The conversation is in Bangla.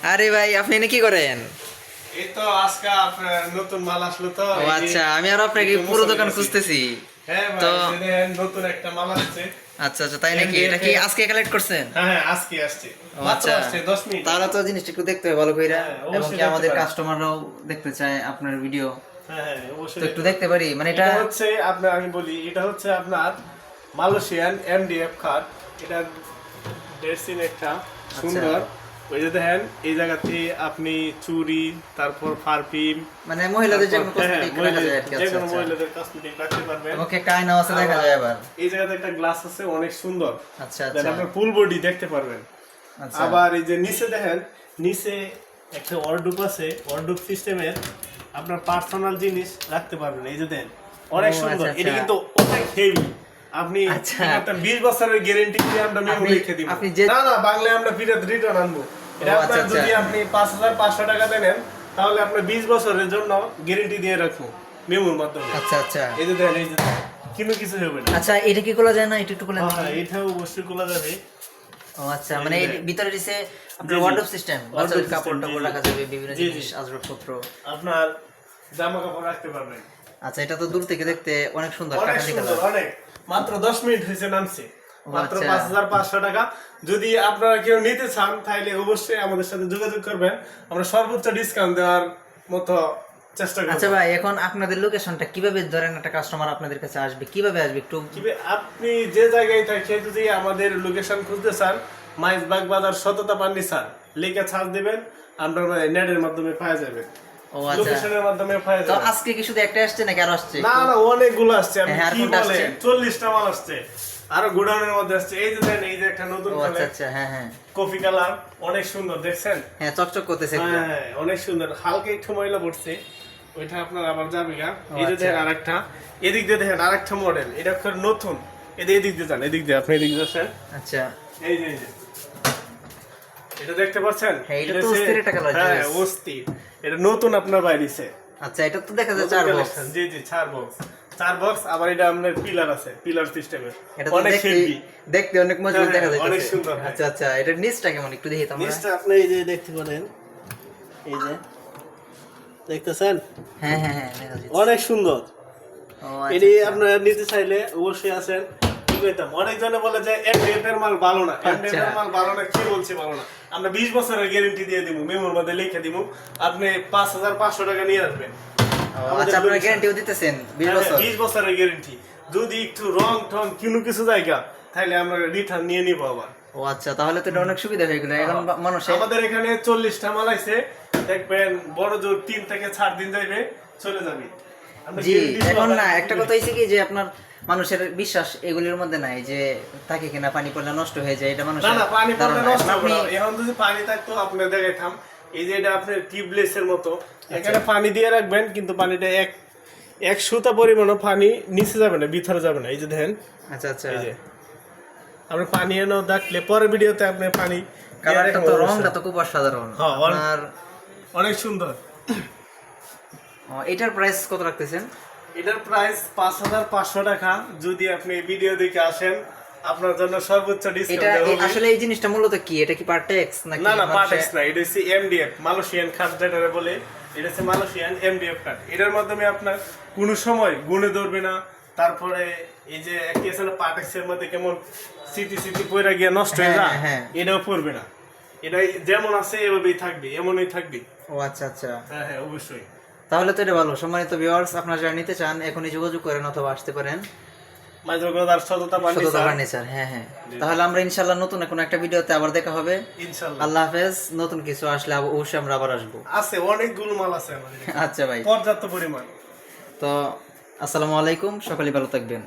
আরে ভাই আপনি এনে কি করেন? এই তো আজকে আপনার নতুন মাল আসলো তো। ও আচ্ছা, আমি আর আপনাকে একটু পুরো মুছে দোকান দিতেছি। খুঁজতেছি। হ্যাঁ তো ভাই, দেখেন নতুন একটা মাল আসছে। আচ্ছা আচ্ছা, তাই নাকি? এটা কি আজকে কালেক্ট করছেন? হ্যাঁ হ্যাঁ, আজকে আসছে, ও মাত্র আচ্ছা, আসছে 10 মিনিট। তাহলে তো জিনিসটা একটু দেখতে হবে ভালো করে, হ্যাঁ, এবং অবশ্যই কি দেখতে আমাদের পারেন। কাস্টমাররাও দেখতে চায় আপনার ভিডিও। হ্যাঁ হ্যাঁ, তো অবশ্যই একটু দেখতে দেখতে পারি মানে পারেন। এটা? এটা হচ্ছে আপনার, আমি বলি, এটা হচ্ছে আপনার মালয়েশিয়ান এমডিএফ কার্ড। এটা ড্রেসিং একটা সুন্দর। ওই যে দেখেন, এই জায়গাতে আপনি চুড়ি, তারপর পারফিউম, মানে মহিলাদের যে কোনো হ্যাঁ, কসমেটিক রাখা যায় আর কি। যে আচ্ছা কোনো আচ্ছা, মহিলাদের কসমেটিক রাখতে পারবেন। ওকে কায়না আছে দেখা যায় আবার। এই জায়গাতে একটা গ্লাস আছে, অনেক সুন্দর। আচ্ছা দেন আচ্ছা আপনার ফুল বডি দেখতে পারবেন। আচ্ছা। আবার এই যে নিচে দেখেন, নিচে একটা ওয়ার্ডরোব আছে, ওয়ার্ডরোব সিস্টেমের আপনার পার্সোনাল জিনিস রাখতে পারবেন। এই যে দেন, অনেক ও, সুন্দর। আচ্ছা, এটা আচ্ছা। কিন্তু অনেক হেভি। আপনি আচ্ছা। একটা 20 বছরের গ্যারান্টি দিয়ে আমরা মেমো আপনি- রেখে দিব। আপনি যে- না না, বাংলায় আমরা ফিরত রিটার্ন আনবো। এটা ও, আপনার আচ্ছা, যদি আচ্ছা। আপনি 5500 টাকা দেন, তাহলে আপনার 20 বছরের জন্য গ্যারান্টি দিয়ে রাখবো মেমোর মাধ্যমে। আচ্ছা আচ্ছা এই যে দেন, এই যে দেন, কিন্তু কিছু হবে না। আচ্ছা, এটা কি খোলা যায় না? এটা একটু খোলা হ্যাঁ দেখি। হ্যাঁ, এটাও অবশ্যই খোলা যাবে। ও আচ্ছা, মানে এর ভিতরে দিছে আপনার জি, জি। ওয়ার্ডরোব সিস্টেম, বাচ্চাদের Wardrobe কাপড় system, টাপড় জি, জি। রাখা যাবে, বিভিন্ন জি, জি। জিনিস আসবাবপত্র। আপনার জামা কাপড় রাখতে পারবেন। আচ্ছা, এটা তো দূর থেকে দেখতে অনেক সুন্দর, অনেক কাটালি সুন্দর, কালার। অনেক। মাত্র 10 মিনিট হয়েছে নামছে, মাত্র আচ্ছা। 5500 টাকা। যদি আপনারা কেউ নিতে চান, তাহলে অবশ্যই আমাদের সাথে যোগাযোগ করবেন। আমরা সর্বোচ্চ ডিসকাউন্ট দেওয়ার মতো চেষ্টা করব। আচ্ছা ভাই, এখন আপনাদের লোকেশনটা কিভাবে, ধরেন একটা কাস্টমার আপনাদের কাছে আসবে, কিভাবে আসবে একটু? আপনি যে জায়গায় থাকে, যদি আমাদের লোকেশন খুঁজতে চান, মাইজবাগ বাজার সততা ফার্নিচার লিখে ছাড় দিবেন, আমরা নেটের মাধ্যমে পাওয়া যাবে। ও আচ্ছা, লোকেশনের মাধ্যমে পাওয়া তো যাবে। আজকে কি শুধু একটা আসছে নাকি আরো আসছে? না না, অনেকগুলো আসছে। আপনি হ্যাঁ, আর কি কোনটা বলেন, আসছে? 40টা মাল আসছে। আরো গোডাউনের মধ্যে আসছে। এই যে দেন, এই যে একটা নতুন ও আচ্ছা কালার, আচ্ছা, হ্যাঁ হ্যাঁ কফি কালার, অনেক সুন্দর, দেখছেন? হ্যাঁ, চকচক করতেছে একদম। হ্যাঁ, অনেক সুন্দর। হালকা একটু ময়লা পড়ছে, ওইটা আপনার আবার যাবে গা। ও এই যে আচ্ছা। দেখেন আরেকটা, এদিক দিয়ে দেখেন আরেকটা মডেল, এটা খুব নতুন। এদিক দিয়ে যান, এদিক দিয়ে, আপনি এদিক দিয়ে আসেন। আচ্ছা, এই যে, এই যে, এটা দেখতে পাচ্ছেন? হ্যাঁ, এটা তো হচ্ছে- অস্থির একটা colour, হ্যাঁ, জোস। অস্থির। এটা নতুন আপনার বাইরেছে। আচ্ছা, এটা তো দেখা যায় 4 বক্স। জি জি, 4 বক্স, 4 বক্স। আবার এটা আপনার পিলার আছে, পিলার সিস্টেমের। এটা তো অনেক দেখতে হেভি। দেখতে অনেক মজবুত হ্যাঁ, দেখা হ্যাঁ, যাচ্ছে। অনেক সুন্দর, হ্যাঁ। আচ্ছা আচ্ছা, এটার নিচটা কেমন একটু দেখি তো আমরা। নিচটা আপনি এই যে দেখতে পারেন, এই যে দেখতেছেন, হ্যাঁ হ্যাঁ হ্যাঁ, দেখা যাচ্ছে। অনেক সুন্দর। ও আচ্ছা এটি আচ্ছা। আপনারা নিতে চাইলে অবশ্যই আছেন। অনেকজনে বলে যে এমডিএফ এর মাল ভালো না, এমডিএফ এর মাল ভালো না, কি বলছে ভালো না? আমরা 20 বছরের গ্যারান্টি দিয়ে দিব, মেমোর মধ্যে লিখে দিব। আপনি 5500 টাকা নিয়ে আসবেন। ও আচ্ছা, আপনারা গ্যারান্টিও দিতেছেন 20 বছর? 20 বছরের গ্যারান্টি। যদি একটু রং টং কোনো কিছু জায়গা, তাহলে আমরা রিটার্ন নিয়ে নিব আবার। ও আচ্ছা, তাহলে তো এটা অনেক সুবিধা হয়ে গেল এখন মানুষ। আমাদের এখানে 40টা মাল আছে, দেখবেন বড় জোর 3 থেকে 4 দিন যাইবে, চলে যাবে। আমরা জি, guarantee এখন না, সহকারে একটা দিই। কথা হইছে কি যে আপনার মানুষের বিশ্বাস এগুলির মধ্যে নাই, যে তাকে কিনা পানি পড়লে নষ্ট হয়ে যায়, এটা না মানুষের না, পানি পড়লে ধারণা। নষ্ট এখন হবে আপনি না। এখন যদি পানি থাকতো, আপনি দেখাইতাম। এই যে এটা আপনার টিউবলেস এর মতো, এখানে পানি দিয়ে রাখবেন, কিন্তু পানিটা এক সুতা পরিমাণও পানি নিচে যাবে না, ভিতরে যাবে না। এই যে দেখেন, আচ্ছা আচ্ছা, এই যে আপনি পানি এনে দেখলে পরের ভিডিওতে আপনি পানি দিয়ে কালারটা রাখেন তো, অবশ্যই। রংটা তো খুব অসাধারণ হ্যাঁ, আপনার। অনেক সুন্দর। এটার প্রাইস কত রাখতেছেন? এটার প্রাইস 5500 টাকা। যদি আপনি ভিডিও দেখে আসেন, আপনার জন্য সর্বোচ্চ এটা ডিসকাউন্ট হবে। আসলে এই জিনিসটা মূলত কি, এটা কি পার্টেক্স নাকি? না না, মানুষের- পার্টেক্স না, এটা হচ্ছে এমডিএফ, মালয়েশিয়ান কার্ড যেটারে বলে। এটা হচ্ছে মালয়েশিয়ান এমডিএফ কার্ড। এটার মাধ্যমে আপনার কোনো সময় গুণে ধরবে না। তারপরে এই যে একটি আছে না, পার্টেক্সের মধ্যে কেমন স্মৃতি পয়রা গিয়ে নষ্ট হয়ে হ্যাঁ, যায়, হ্যাঁ। এটাও পড়বে না। এটা যেমন আছে এভাবেই থাকবে, এমনই থাকবে। ও আচ্ছা আচ্ছা, হ্যাঁ হ্যাঁ, অবশ্যই। তাহলে তো এটা ভালো। সম্মানিত ভিউয়ার্স, আপনারা যারা নিতে চান এখনই যোগাযোগ করেন অথবা আসতে পারেন মাইজবাজার সততা সততা ফার্নিচার। ফার্নিচার। হ্যাঁ হ্যাঁ, তাহলে আমরা ইনশাআল্লাহ নতুন কোনো একটা ভিডিওতে আবার দেখা হবে। ইনশাআল্লাহ আল্লাহ হাফেজ। নতুন কিছু আসলে অবশ্যই আমরা আবার আসবো। আছে, অনেকগুলো মাল আছে আমাদের, আচ্ছা ভাই, পর্যাপ্ত পরিমাণ। তো আসসালামু আলাইকুম, সকলে ভালো থাকবেন।